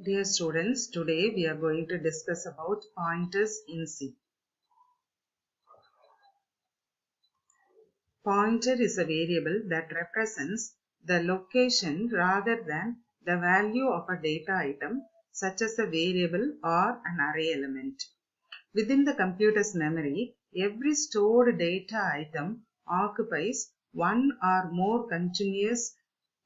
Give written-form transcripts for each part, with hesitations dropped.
Dear students, today we are going to discuss about pointers in C. Pointer is a variable that represents the location rather than the value of a data item such as a variable or an array element. Within the computer's memory, every stored data item occupies one or more continuous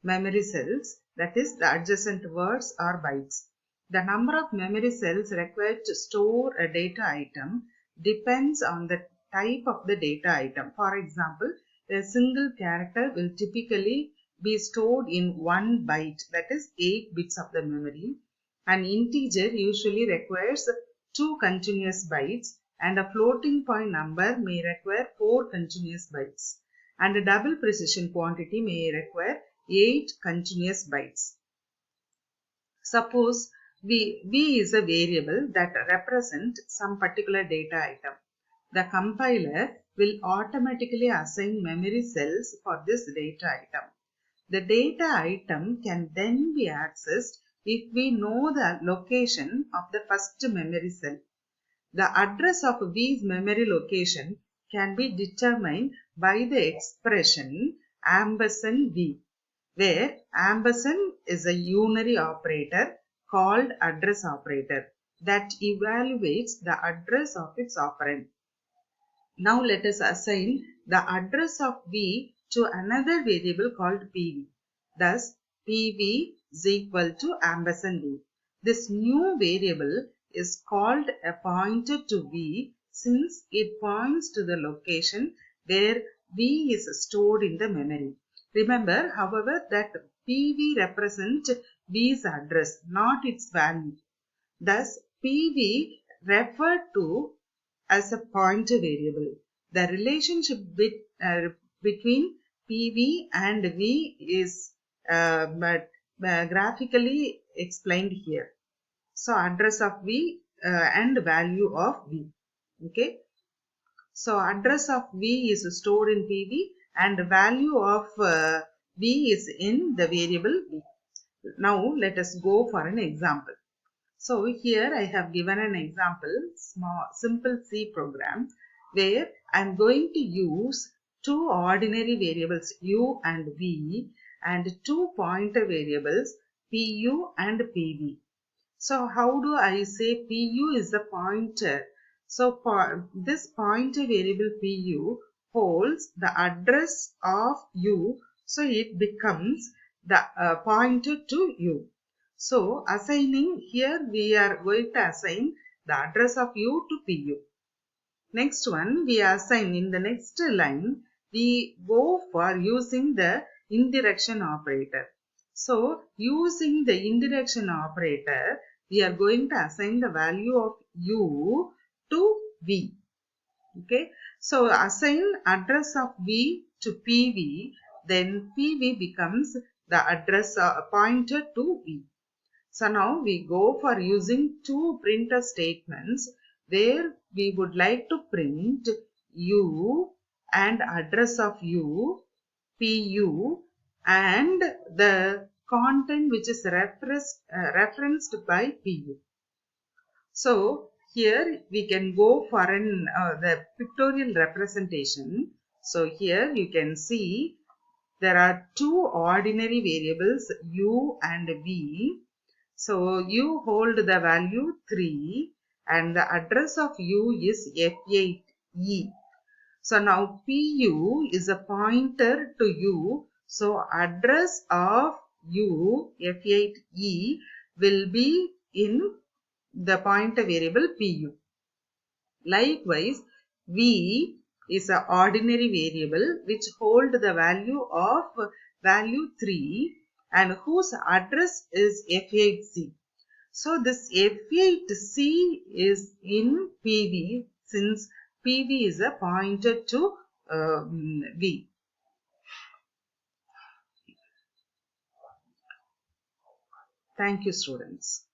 memory cells, that is, the adjacent words or bytes. The number of memory cells required to store a data item depends on the type of the data item. For example, a single character will typically be stored in 1 byte, that is 8 bits of the memory. An integer usually requires 2 continuous bytes, and a floating point number may require 4 continuous bytes, and a double precision quantity may require 8 continuous bytes. Suppose V is a variable that represents some particular data item. The compiler will automatically assign memory cells for this data item. The data item can then be accessed if we know the location of the first memory cell. The address of V's memory location can be determined by the expression &V, where ampersand is a unary operator called address operator that evaluates the address of its operand. Now let us assign the address of V to another variable called PV. Thus, PV is equal to ampersand V. This new variable is called a pointer to V since it points to the location where V is stored in the memory. Remember, however, that PV represents V's address, not its value. Thus, PV referred to as a pointer variable. The relationship between PV and V is graphically explained here. So, address of V and value of V. Okay. So, address of V is stored in PV and the value of V is in the variable V. Now, let us go for an example. So, here I have given an example, simple C program, where I am going to use two ordinary variables U and V and two pointer variables PU and PV. So, how do I say PU is the pointer? So, this pointer variable PU holds the address of U, so it becomes the pointer to U. So, assigning here we are going to assign the address of U to PU. Next one we assign in the next line, we go for using the indirection operator. So, using the indirection operator, we are going to assign the value of U to V. Okay. So, assign address of V to PV, then PV becomes the address pointer to V. So, now we go for using two printf statements where we would like to print U and address of U, PU, and the content which is referenced by PU. So, here we can go for the pictorial representation. So, here you can see there are two ordinary variables U and V. So, U hold the value 3 and the address of U is F8E. So, now PU is a pointer to U. So, address of U, F8E, will be in the pointer variable PU. Likewise, V is an ordinary variable which hold the value of value 3 and whose address is F8C. So, this F8C is in PV since PV is a pointer to V. Thank you, students.